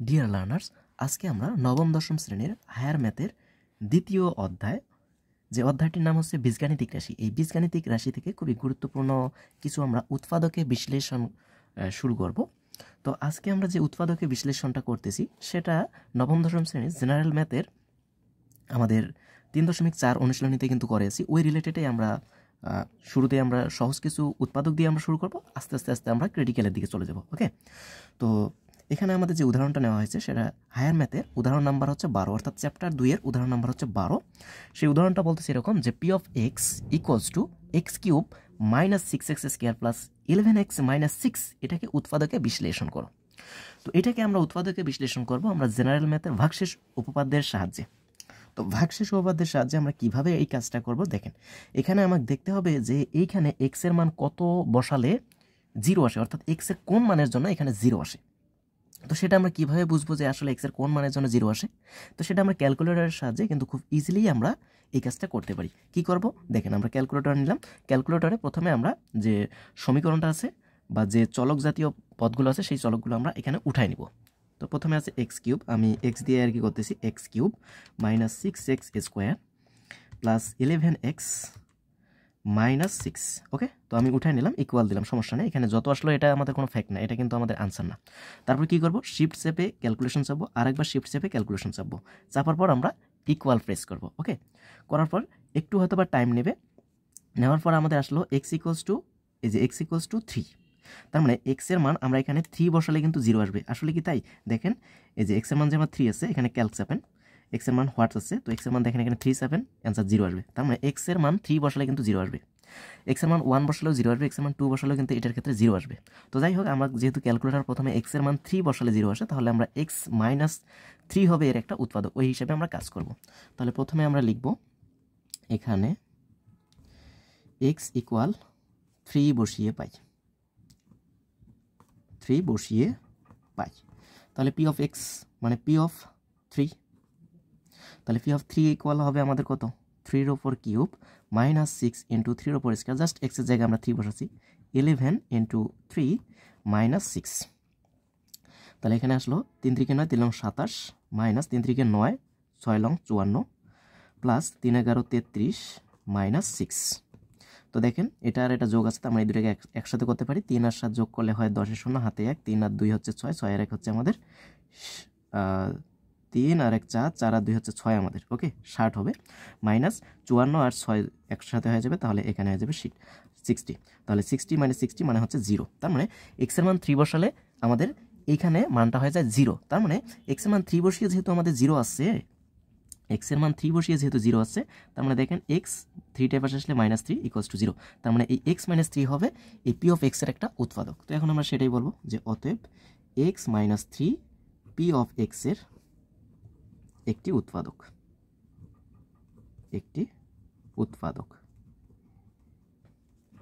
Dear learners, আজকে আমরা নবম দশম শ্রেণীর হায়ার ম্যাথের দ্বিতীয় অধ্যায়, যে অধ্যায়টির নাম হচ্ছে বীজগাণিতিক রাশি। এই বীজগাণিতিক রাশি থেকে খুবই গুরুত্বপূর্ণ কিছু আমরা উৎপাদকে বিশ্লেষণ শুরু করব। তো আজকে আমরা যে উৎপাদকে বিশ্লেষণটা করতেছি সেটা নবম দশম শ্রেণীর জেনারেল ম্যাথের আমাদের 3.4 অনুশীলনীতে কিন্তু করেছি। ওই রিলেটেডে আমরা শুরুতে আমরা সহজ কিছু উৎপাদক দিয়ে আমরা শুরু করব, আস্তে আস্তে আস্তে আমরা ক্রিটিক্যালের দিকে চলে যাব। ওকে, তো এখানে আমাদের যে উদাহরণটা নেওয়া হয়েছে সেটা হায়ার ম্যাথের উদাহরণ নাম্বার হচ্ছে 12, অর্থাৎ চ্যাপ্টার 2-এর উদাহরণ নাম্বার হচ্ছে 12। সেই উদাহরণটা বলতেছে এরকম যে P of x equals to x cube minus 6x square plus 11x minus 6, এটাকে উৎপাদকে বিশ্লেষণ করো। তো এটাকে আমরা উৎপাদকে বিশ্লেষণ করব আমরা জেনারেল ম্যাথের ভাগশেষ উপপাদ্যের সাহায্যে। তো ভাগশেষ উপপাদ্যের সাহায্যে আমরা কিভাবে এই কাজটা করব দেখেন। এখানে আমাকে দেখতে হবে যে এইখানে এক্স এর মান কত বসালে 0 আসে, অর্থাৎ এক্স এর কোন মানের জন্য এখানে 0 আসে। তো সেটা আমরা কিভাবে বুঝবো যে আসলে এক্স এর কোন মানের জন্য 0 আসে? তো সেটা আমরা ক্যালকুলেটরের সাহায্যে কিন্তু খুব ইজিলি আমরা এই কাজটা করতে পারি। কি করব দেখেন, আমরা ক্যালকুলেটর নিলাম। ক্যালকুলেটরে প্রথমে আমরা যে সমীকরণটা আছে বা যে চলক জাতীয় পদগুলো আছে সেই চলকগুলো আমরা এখানে উঠাই নিব। তো প্রথমে আছে এক্স কিউব, আমি এক্স দিয়ে আর কি করতেছি, x cube minus 6x square plus 11x minus 6। ওকে, তো আমি উঠাই নিলাম, ইকুয়াল দিলাম, সমস্যা নেই। এখানে যত আসলো এটা আমাদের কোনো ফ্যাক্ট না, এটা কিন্তু আমাদের আনসার না। তারপর কি করব, শিফট চেপে ক্যালকুলেশন চাপবো, আরেকবার শিফট চেপে ক্যালকুলেশন চাপবো, চাপার পর আমরা ইকুয়াল প্রেস করব। ওকে, করার পর একটু হয়তো বা টাইম নেবে, নেওয়ার পর আমাদের আসলো এক্স ইকুয়ালস টু, এই যে এক্স ইকুয়ালস টু 3। তার মানে এক্স এর মান আমরা এখানে 3 বসালে কিন্তু 0 আসবে। আসলে কি তাই? দেখেন এই যে এক্স এর মান যে আমার 3 আছে, এখানে ক্যালক চাপেন, এক্স এর মান হোয়াটস আছে, তো এক্স এর মান দেখেন এখানে 3 চাপেন, অ্যান্সার 0 আসবে। তার মানে এক্স এর মান 3 বসালে কিন্তু 0 আসবে, এক্স এর মান 1 বসালেও 0 আসবে, এক্স এর মান 2 বসালেও কিন্তু এটার ক্ষেত্রে 0 আসবে। তো যাই হোক, আমরা যেহেতু ক্যালকুলেটর প্রথমে এক্স এর মান 3 বসালে 0 আসে, তাহলে আমরা এক্স মাইনাস 3 হবে এর একটা উৎপাদক, ওই হিসাবে আমরা কাজ করব। তাহলে প্রথমে আমরা লিখব এখানে এক্স ইকুয়াল 3 বসিয়ে পাই, 3 বসিয়ে পাই। তাহলে পি অফ এক্স মানে পি অফ 3, তাহলে পি অফ 3 ইকুয়াল হবে আমাদের কত, 3 উপর কিউব মাইনাস 6 ইন্টু 3 উপর স্কোয়ার, জাস্ট এক্সের জায়গায় আমরা 3 বসাচ্ছি, 11 ইন্টু 3 মাইনাস 6। তাহলে এখানে আসলো 3 3 9 3 long 27 minus 3 3 9 6 long 54 plus 3 11 33 minus 6। তো দেখেন এটা আর এটা যোগ আছে, আমরা এই দুটাকে একসাথে করতে পারি। 3 আর 7 যোগ করলে হয় 10 এর 0 হাতে 1, 3 আর 2 হচ্ছে 6, 6 আর 1 হচ্ছে আমাদের 3 আর 1 4, 4 আর 2 হচ্ছে 6 আমাদের। ওকে, 60 হবে মাইনাস 54 আর 6 একসাথে হয়ে যাবে, তাহলে এখানে হয়ে যাবে 60। তাহলে 60 মাইনাস 60 মানে হচ্ছে 0। তার মানে এক্স এর মান 3 বসালে আমাদের এইখানে মানটা হয়ে যায় 0। তার মানে এক্স এর মান 3 বসিয়ে যেহেতু আমাদের 0 আসছে, এক্স এর মান 3 বসিয়ে যেহেতু 0 আসছে, তার মানে দেখেন এক্স 3 টাইপ আসলে মাইনাস 3 ইকুয়ালস টু 0। তার মানে এই এক্স মাইনাস 3 হবে এই পি অফ এক্স এর একটা উৎপাদক। তো এখন আমরা সেটাই বলবো যে অতএব x minus 3 P of x এর একটি উৎপাদক, একটি উৎপাদক।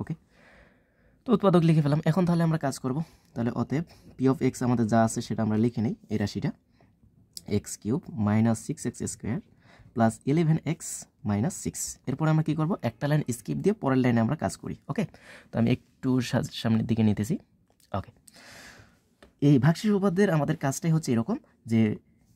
ওকে, তো উৎপাদক লিখে ফেলাম। এখন তাহলে আমরা কাজ করব। তাহলে অতএব পি অফ এক্স আমাদের যা আছে সেটা আমরা লিখে নেই, এই রাশিটা x cube minus 6x square plus 11x minus 6। এরপর আমরা কী করবো, একটা লাইন স্কিপ দিয়ে পরের লাইনে আমরা কাজ করি। ওকে, তো আমি একটু সামনের দিকে নিতেছি। ওকে, এই ভাগশেষ উপপাদ্যের আমাদের কাজটাই হচ্ছে এরকম যে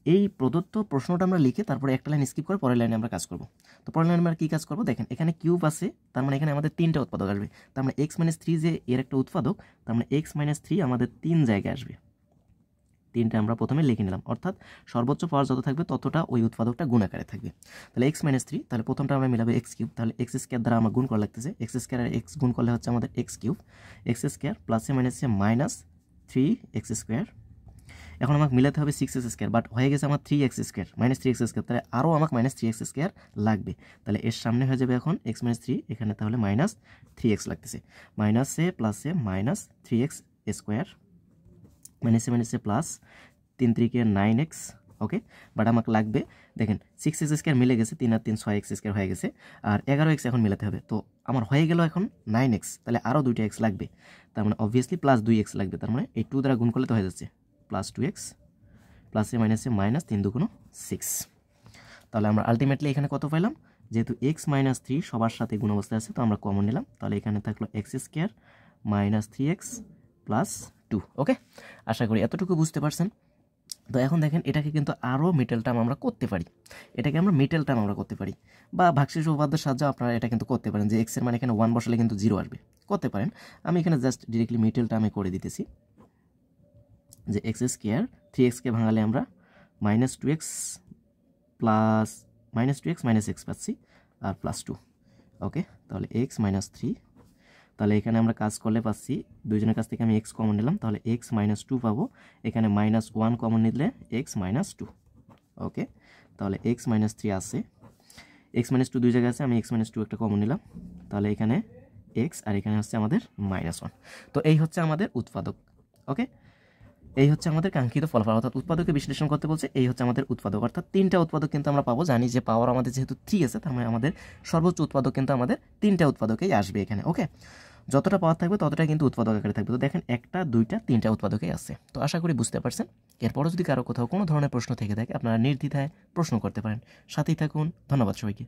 এই প্রদত্ত প্রশ্নটা আমরা লিখে তারপরে একটা লাইন স্কিপ করে পরের লাইনে আমরা কাজ করব। তো পরের লাইনে আমরা কী কাজ করবো দেখেন, এখানে কিউব আছে, তার মানে এখানে আমাদের 3টা উৎপাদক আসবে। তার মানে এক্স মাইনাস 3 যে এর একটা উৎপাদক, তার মানে এক্স মাইনাস 3 আমাদের 3 জায়গায় আসবে। 3টা আমরা প্রথমে লিখে নিলাম, অর্থাৎ সর্বোচ্চ পাওয়ার যত থাকবে ততটা ওই উৎপাদকটা গুণাকারে থাকবে। তাহলে এক্স মাইনাস 3, তাহলে প্রথমটা আমরা মিলাবে এক্স কিউব, তাহলে এক্স স্কোয়ার দ্বারা আমার গুণ করা লাগতেছে, এক্স স্কোয়ার আর এক্স গুণ করলে হচ্ছে আমাদের এক্স কিউব, এক্স স্কোয়ার প্লাসে মাইনাসে মাইনাস 3x স্কোয়ার। এখন আমাকে মিলাতে হবে 6x স্কোয়ার, বাট হয়ে গেছে আমার 3x square minus 3x square, তাহলে আরও আমাকে মাইনাস 3x স্কোয়ার লাগবে। তাহলে এর সামনে হয়ে যাবে এখন এক্স মাইনাস 3, এখানে তাহলে মাইনাস 3x লাগতেছে, মাইনাসে প্লাসে মাইনাস 3x স্কোয়ার, মাইনাসে মাইনাসে প্লাস 3 3 9x। ওকে, বাট আমাকে লাগবে দেখেন 6x স্কোয়ার মিলে গেছে, 3 আর 3 6x স্কোয়ার হয়ে গেছে, আর 11x এখন মিলাতে হবে। তো আমার হয়ে গেল এখন 9x, তাহলে আরও 2টা x লাগবে, তার মানে অবভিয়াসলি প্লাস 2x লাগবে। তার মানে এই 2 দ্বারা গুণ করলে তো হয়ে যাচ্ছে প্লাস 2x প্লাসে মাইনাসে মাইনাস 3 2 6। তাহলে আমরা আলটিমেটলি এখানে কত পাইলাম, যেহেতু x মাইনাস 3 সবার সাথে গুণ অবস্থায় আছে, তো আমরা কমন নিলাম, তাহলে এখানে থাকলো x square minus 3x plus 2। ওকে, আশা করি এতটুকু বুঝতে পারছেন। তো এখন দেখেন এটাকে কিন্তু আরও মিডল টার্ম আমরা করতে পারি, এটাকে আমরা মিডল টার্ম আমরা করতে পারি, বা ভাগশেষ উপপাদ্যের সাহায্যে আপনারা এটা কিন্তু করতে পারেন যে এক্সের মানে এখানে 1 বসালে কিন্তু 0 আসবে, করতে পারেন। আমি এখানে জাস্ট ডিরেক্টলি মিডল টার্মে করে দিতেছি যে এক্স স্কোয়ার 3xকে ভাঙালে আমরা -2x প্লাস -2x - x পাচ্ছি আর +2। ওকে, তাহলে x - 3, তাহলে এখানে আমরা কাজ করলে পাচ্ছি দুইজনের কাছ থেকে আমি x কমন নিলাম, তাহলে x - 2 পাবো, এখানে -1 কমন নিলে x - 2। ওকে, তাহলে x - 3 আছে, x - 2 দুই জায়গায় আছে, আমি x - 2 একটা কমন নিলাম, তাহলে এখানে x আর এখানে হচ্ছে আমাদের -1। তো এই হচ্ছে আমাদের উৎপাদক। ওকে, এই হচ্ছে আমাদের কাঙ্ক্ষিত ফলাফল, অর্থাৎ উৎপাদকে বিশ্লেষণ করতে বলছে, এই হচ্ছে আমাদের উৎপাদক, অর্থাৎ 3টা উৎপাদক কিন্তু আমরা পাবো। জানি যে পাওয়ার আমাদের যেহেতু 3 আছে, তার মানে আমাদের সর্বোচ্চ উৎপাদক কিন্তু আমাদের 3টা উৎপাদকেই আসবে এখানে। ওকে, যতটা পাওয়ার থাকবে ততটা কিন্তু উৎপাদক আকারে থাকবে। তো দেখেন 1টা 2টা 3টা উৎপাদকেই আছে। তো আশা করি বুঝতে পারছেন। এরপরও যদি কারো কোথাও কোনো ধরনের প্রশ্ন থেকে থাকে আপনারা নির্দ্বিধায় প্রশ্ন করতে পারেন। সাথেই থাকুন। ধন্যবাদ সবাইকে।